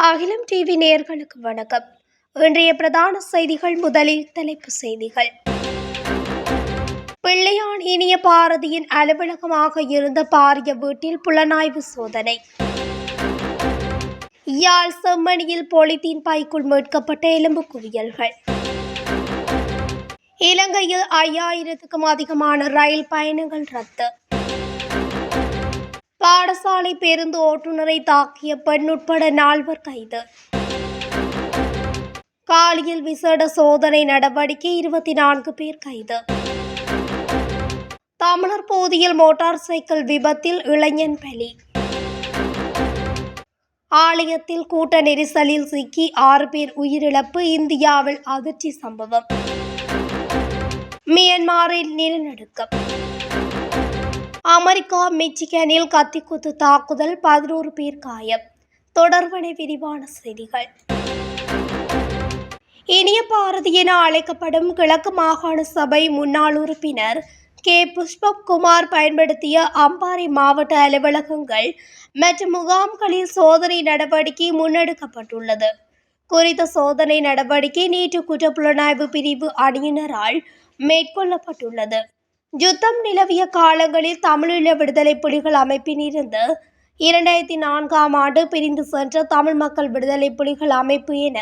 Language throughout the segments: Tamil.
அகிலம் டிவி நேயர்களுக்கு வணக்கம். இன்றைய பிரதான செய்திகள். முதலில் தலைப்புச் செய்திகள். பிள்ளையான் இனிய பாரதியின் அலுவலகமாக இருந்த பாரிய வீட்டில் புலனாய்வு சோதனை. யாழ் செம்மணியில் பொலித்தீன் பைக்குள் மீட்கப்பட்ட எலும்பு குவியல்கள். இலங்கையில் 5000க்கும் அதிகமான ரயில் பயணங்கள் ரத்து. பாடசாலை பேருந்து ஓட்டுநரை தாக்கிய பெண் உட்பட 4 கைது. காலியில் விசேட சோதனை நடவடிக்கை, 24 பேர் கைது. தமிழர் போதியில் மோட்டார் சைக்கிள் விபத்தில் இளைஞன் பலி. ஆலயத்தில் கூட்ட நெரிசலில் சிக்கி 6 பேர் உயிரிழப்பு. இந்தியாவில் அதிர்ச்சி சம்பவம். மியான்மரில் நிலநடுக்கம். அமெரிக்கா மிச்சிகனில் கத்திக்குத்து தாக்குதல், 11 பேர் காயம். தொடர்பான விரிவான செய்திகள். இனிய பாரதி என அழைக்கப்படும் கிழக்கு மாகாண சபை முன்னாள் உறுப்பினர் கே. புஷ்பகுமார் பயன்படுத்திய அம்பாறை மாவட்ட அலுவலகங்கள் மற்றும் முகாம்களில் சோதனை நடவடிக்கை முன்னெடுக்கப்பட்டுள்ளது. குறித்த சோதனை நடவடிக்கை நேற்று குற்றப்புலனாய்வு பிரிவு அணியினரால் மேற்கொள்ளப்பட்டுள்ளது. யுத்தம் நிலவிய காலங்களில் தமிழீழ விடுதலை புலிகள் அமைப்பினிருந்து 2004ஆம் ஆண்டு பிரிந்து சென்ற தமிழ் மக்கள் விடுதலை புலிகள் அமைப்பு என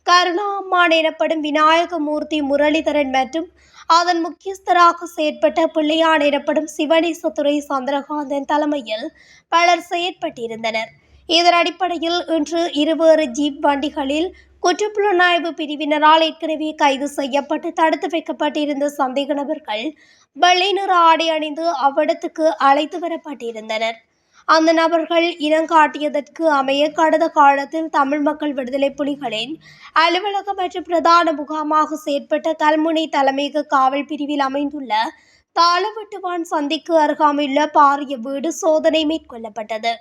கருணா அம்மான் எனப்படும் விநாயகமூர்த்தி முரளிதரன் மற்றும் அதன் முக்கியஸ்தராக செயற்பட்ட பிள்ளையான் எனப்படும் சிவனேசதுரை சந்திரகாந்தன் தலைமையில் பலர் செயற்பட்டிருந்தனர். இதன் அடிப்படையில் இன்று 20 ஜீப் வண்டிகளில் குற்றப்புலனாய்வு பிரிவினரால் ஏற்கனவே கைது செய்யப்பட்டு தடுத்து வைக்கப்பட்டிருந்த சந்தேக நபர்கள் வெள்ளை நிற ஆடை அணிந்து அவ்விடத்துக்கு அழைத்து வரப்பட்டிருந்தனர். அந்த நபர்கள் இனங்காட்டியதற்கு அமைய கடந்த காலத்தில் தமிழ் மக்கள் விடுதலை புலிகளின் அலுவலகம் மற்றும் பிரதான முகாமாக செயற்பட்ட கல்முனை தலைமையக காவல் பிரிவில் அமைந்துள்ள தாளவட்டுவான் சந்திக்கு அருகாமையுள்ள பாரிய வீடு சோதனை மேற்கொள்ளப்பட்டது.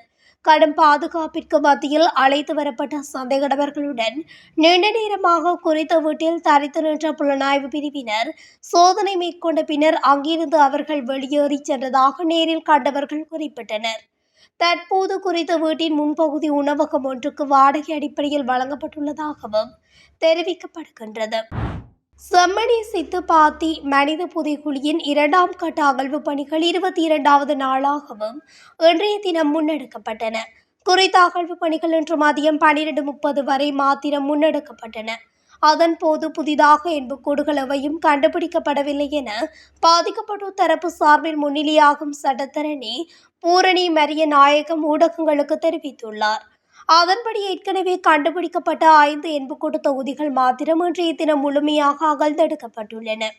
கடும் பாதுகாப்பிற்கு மத்தியில் அழைத்து வரப்பட்ட சந்தேக நபர்களுடன் நீண்ட நேரமாக குறித்த வீட்டில் தரித்து நின்ற புலனாய்வு பிரிவினர் சோதனை மேற்கொண்ட பின்னர் அங்கிருந்து அவர்கள் வெளியேறி சென்றதாக நேரில் கண்டவர்கள் குறிப்பிட்டனர். தற்போது குறித்த வீட்டின் முன்பகுதி உணவகம் ஒன்றுக்கு வாடகை அடிப்படையில் வழங்கப்பட்டுள்ளதாகவும் தெரிவிக்கப்படுகின்றது. செம்மணி சித்துப்பாத்தி மனித புதைகுழியின் 2ஆம் கட்ட அகழ்வு பணிகள் 22வது நாளாகவும் இன்றைய தினம் முன்னெடுக்கப்பட்டன. குறித்த அகழ்வு பணிகள் இன்று மதியம் 12:30 வரை மாத்திரம் முன்னெடுக்கப்பட்டன. அதன்போது புதிதாக எண்புக்கூடுகள் எவையும் கண்டுபிடிக்கப்படவில்லை என பாதிக்கப்பட்டோர் தரப்பு சார்பில் முன்னிலையாகும் சட்டத்தரணி பூரணி மரியநாயகம் ஊடகங்களுக்கு தெரிவித்துள்ளார். அதன்படி ஏற்கனவே கண்டுபிடிக்கப்பட்ட 5 எண்புக்கூடு தொகுதிகள் மாத்திரம் இன்றைய தினம் முழுமையாக அகழ்ந்தெடுக்கப்பட்டுள்ளன.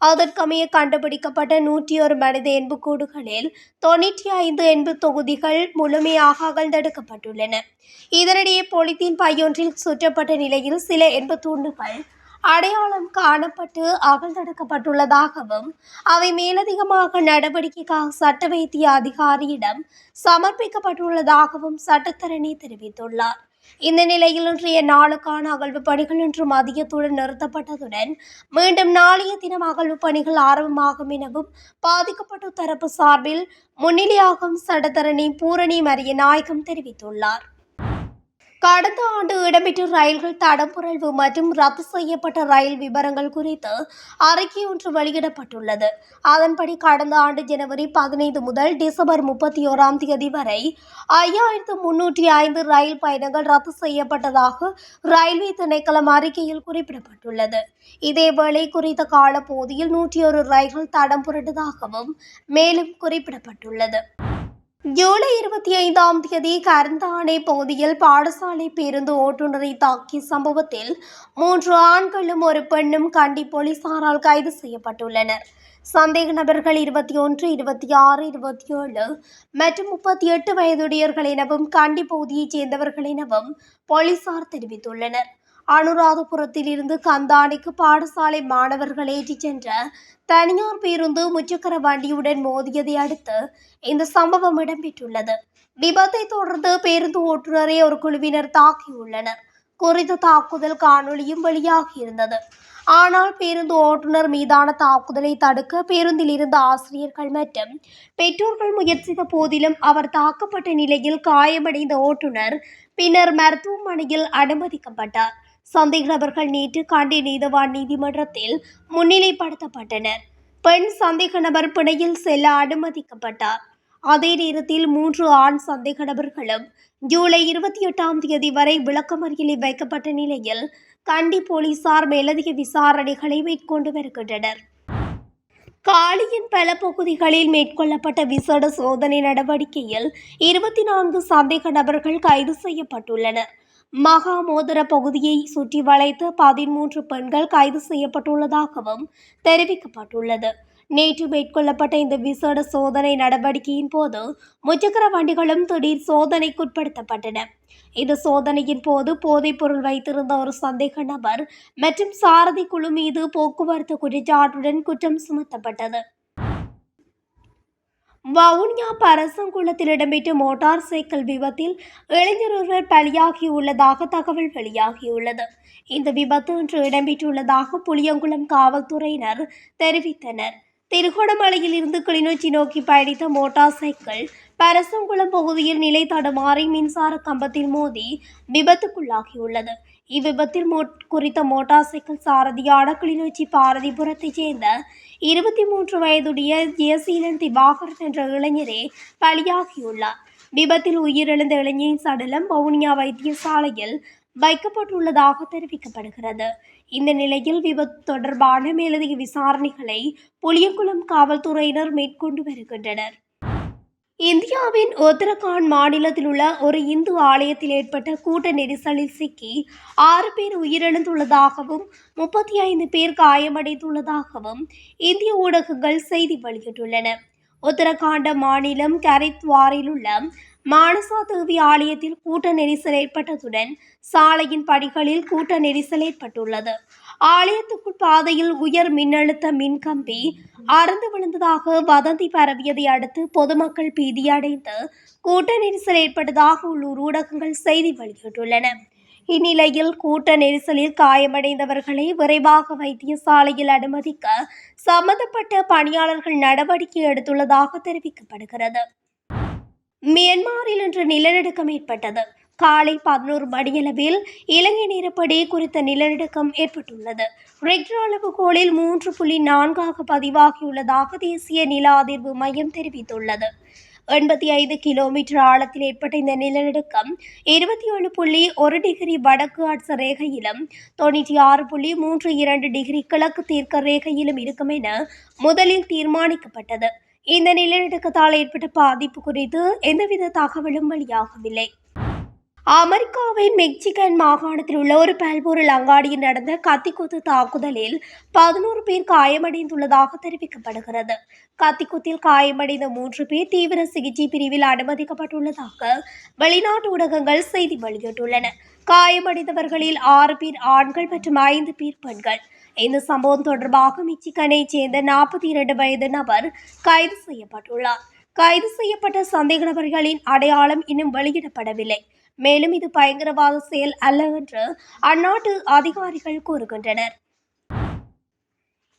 அதற்கமைய கண்டுபிடிக்கப்பட்ட 101 மனித எண்புக்கூடுகளில் 95 எண்பு தொகுதிகள் முழுமையாக அகழ்ந்தெடுக்கப்பட்டுள்ளன. இதனிடையே பொலித்தீன் பையொன்றில் சுற்றப்பட்ட நிலையில் சில எண்பு துண்டுகள் அடையாளம் காணப்பட்டு அகழ்ந்தெடுக்கப்பட்டுள்ளதாகவும் அவை மேலதிகமாக நடவடிக்கைக்காக சட்ட வைத்திய அதிகாரியிடம் சமர்ப்பிக்கப்பட்டுள்ளதாகவும் சட்டத்தரணி தெரிவித்துள்ளார். இந்த நிலையில் இன்றைய நாளுக்கான அகழ்வு பணிகள் இன்று மதியத்துடன் நிறுத்தப்பட்டதுடன் மீண்டும் நாளைய தினம் அகழ்வு பணிகள் ஆரம்பமாகும் எனவும் பாதிக்கப்பட்ட தரப்பு சார்பில் முன்னிலையாகும் சட்டத்தரணி பூரணி மரியநாயகம் தெரிவித்துள்ளார். கடந்த ஆண்டு இடம்பெற்ற ரயில்கள் தடம்புரல்வு மற்றும் ரத்து செய்யப்பட்ட ரயில் விவரங்கள் குறித்து அறிக்கை ஒன்று வெளியிடப்பட்டுள்ளது. அதன்படி கடந்த ஆண்டு ஜனவரி 15 முதல் டிசம்பர் 31ஆம் தேதி வரை 5305 ரயில் பயணங்கள் ரத்து செய்யப்பட்டதாக ரயில்வே திணைக்களம் அறிக்கையில் குறிப்பிடப்பட்டுள்ளது. இதேவேளை குறித்த காலப்பகுதியில் 101 ரயில்கள் தடம் புரண்டதாகவும் மேலும் குறிப்பிடப்பட்டுள்ளது. ஜூலை 25ஆம் தேதி கருந்தானை பகுதியில் பாடசாலை பேருந்து ஓட்டுநரை தாக்கிய சம்பவத்தில் 3 ஆண்களும் ஒரு பெண்ணும் கண்டி போலீசாரால் கைது செய்யப்பட்டுள்ளனர். சந்தேக நபர்கள் 21, 26, 27 மற்றும் 38 வயதுடையவர்கள் எனவும் கண்டி பகுதியைச் சேர்ந்தவர்கள் எனவும் போலீசார் தெரிவித்துள்ளனர். அனுராதபுரத்தில் இருந்து கந்தானைக்கு பாடசாலை மாணவர்கள் ஏற்றிச் சென்ற தனியார் பேருந்து முச்சக்கர வண்டியுடன் மோதியதை அடுத்து இந்த சம்பவம் இடம்பெற்றுள்ளது. விபத்தை தொடர்ந்து பேருந்து ஓட்டுநரை ஒரு குழுவினர் தாக்கியுள்ளனர். குறித்த தாக்குதல் காணொலியும் வெளியாகியிருந்தது. ஆனால் பேருந்து ஓட்டுநர் மீதான தாக்குதலை தடுக்க பேருந்தில் இருந்த ஆசிரியர்கள் மற்றும் பெற்றோர்கள் முயற்சித்த போதிலும் அவர் தாக்கப்பட்ட நிலையில் காயமடைந்த ஓட்டுநர் பின்னர் மருத்துவமனையில் அனுமதிக்கப்பட்டார். சந்தேக நபர்கள் நேற்று கண்டி நீதவான் நீதிமன்றத்தில் முன்னிலைப்படுத்தப்பட்டனர். பெண் சந்தேக நபர் பிணையில் செல்ல அனுமதிக்கப்பட்டார். அதே நேரத்தில் 3 ஆண் சந்தேக நபர்களும் ஜூலை 28ஆம் தேதி வரை விளக்கமறியலில் வைக்கப்பட்ட நிலையில் கண்டி போலீசார் மேலதிக விசாரணைகளை மேற்கொண்டு வருகின்றனர். காலியின் பல பகுதிகளில் மேற்கொள்ளப்பட்ட விசேட சோதனை நடவடிக்கையில் 24 சந்தேக நபர்கள் கைது செய்யப்பட்டுள்ளனர். மகாமோதர பகுதியை சுற்றி வளைத்த 13 பெண்கள் கைது செய்யப்பட்டுள்ளதாகவும் தெரிவிக்கப்பட்டுள்ளது. நேற்று மேற்கொள்ளப்பட்ட இந்த விசேட சோதனை நடவடிக்கையின் போது முச்சக்கர வண்டிகளும் திடீர் சோதனைக்குட்படுத்தப்பட்டன. இந்த சோதனையின் போது போதைப் பொருள் வைத்திருந்த ஒரு சந்தேக நபர் மற்றும் சாரதி குழு மீது போக்குவரத்து குற்றச்சாட்டுடன் குற்றம் சுமத்தப்பட்டது. வவுனியா பரசங்குளத்தில் இடம்பெற்ற மோட்டார் சைக்கிள் விபத்தில் இளைஞர் ஒருவர் பலியாகியுள்ளதாக தகவல் வெளியாகியுள்ளது. இந்த விபத்து இன்று இடம்பெற்றுள்ளதாக புளியங்குளம் காவல்துறையினர் தெரிவித்தனர். திருகோணமலையில் இருந்து கிளிநொச்சி நோக்கி பயணித்த மோட்டார் சைக்கிள் பரசங்குளம் பகுதியில் நிலை தடுமாறி மின்சார கம்பத்தில் மோதி விபத்துக்குள்ளாகியுள்ளது. இவ்விபத்தில் குறித்த மோட்டார் சைக்கிள் சாரதியான கிளிநொச்சி பாரதிபுரத்தைச் சேர்ந்த 23 வயதுடைய ஜெயசீலன் திவாகரன் என்ற இளைஞரே பலியாகியுள்ளார். விபத்தில் உயிரிழந்த இளைஞரின் சடலம் வவுனியா வைத்தியசாலையில் வைக்கப்பட்டுள்ளதாக தெரிவிக்கப்படுகிறது. இந்த நிலையில் விபத்து தொடர்பான மேலதிக விசாரணைகளை புளியங்குளம் காவல்துறையினர் மேற்கொண்டு வருகின்றனர். இந்தியாவின் உத்தரகாண்ட் மாநிலத்தில் உள்ள ஒரு இந்து ஆலயத்தில் ஏற்பட்ட கூட்ட நெரிசலில் சிக்கி 6 பேர் உயிரிழந்துள்ளதாகவும் 35 பேர் காயமடைந்துள்ளதாகவும் இந்திய ஊடகங்கள் செய்தி வெளியிட்டுள்ளன. உத்தரகாண்ட மாநிலம் கரித்வாரில் உள்ள மானசா தேவி ஆலயத்தில் கூட்ட நெரிசல் ஏற்பட்டதுடன் சாலையின் படிகளில் கூட்ட நெரிசல் ஏற்பட்டுள்ளது. ஆலயத்துக்குள் பாதையில் உயர் மின்னழுத்த மின்கம்பி அறுந்து விழுந்ததாக வதந்தி பரவியதை அடுத்து பொதுமக்கள் பீதியடைந்து கூட்ட நெரிசல் ஏற்பட்டதாக உள்ளூர் ஊடகங்கள் செய்தி வெளியிட்டுள்ளன. இந்நிலையில் கூட்ட நெரிசலில் காயமடைந்தவர்களை விரைவாக வைத்தியசாலையில் அனுமதிக்க சம்பந்தப்பட்ட பணியாளர்கள் நடவடிக்கை எடுத்துள்ளதாக தெரிவிக்கப்படுகிறது. மியான்மரில் இன்று நிலநடுக்கம் ஏற்பட்டது. காலை 11 மணியளவில் இலங்கை நேரப்படி குறித்த நிலநடுக்கம் ஏற்பட்டுள்ளது. ரிக்டர் அளவுகோலில் 3.4 பதிவாகியுள்ளதாக தேசிய நில அதிர்வு மையம் தெரிவித்துள்ளது. 85 கிலோமீட்டர் ஆழத்தில் ஏற்பட்ட இந்த நிலநடுக்கம் 27.1 டிகிரி வடக்கு அட்ச ரேகையிலும் 96.32 டிகிரி கிழக்கு தீர்க்க ரேகையிலும் இருக்கும் என முதலில் தீர்மானிக்கப்பட்டது. இந்த நிலநடுக்கத்தால் ஏற்பட்ட பாதிப்பு குறித்து எந்தவித தகவலும் வெளியாகவில்லை. அமெரிக்காவின் மெக்சிகன் மாகாணத்தில் உள்ள ஒரு பல்பொருள் அங்காடியில் நடந்த கத்திக்குத்து தாக்குதலில் 11 பேர் காயமடைந்துள்ளதாக தெரிவிக்கப்படுகிறது. கத்திக்குத்தில் காயமடைந்த 3 பேர் தீவிர சிகிச்சை பிரிவில் அனுமதிக்கப்பட்டுள்ளதாக வெளிநாட்டு ஊடகங்கள் செய்தி வெளியிட்டுள்ளன. காயமடைந்தவர்களில் 6 பேர் ஆண்கள் மற்றும் 5 பேர் பெண்கள். இந்த சம்பவம் தொடர்பாக மெக்சிகனை சேர்ந்த 42 வயது நபர் கைது செய்யப்பட்டுள்ளார். கைது செய்யப்பட்ட சந்தேக நபர்களின் அடையாளம் இன்னும் வெளியிடப்படவில்லை. மேலும் இது பயங்கரவாத செயல் அல்ல என்று அந்நாட்டு அதிகாரிகள் கூறுகின்றனர்.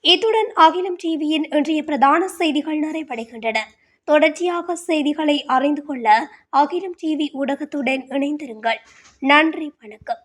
இத்துடன் அகிலம் டிவியின் இன்றைய பிரதான செய்திகள் நிறைவடைகின்றன. தொடர்ச்சியாக செய்திகளை அறிந்து கொள்ள அகிலம் டிவி ஊடகத்துடன் இணைந்திருங்கள். நன்றி, வணக்கம்.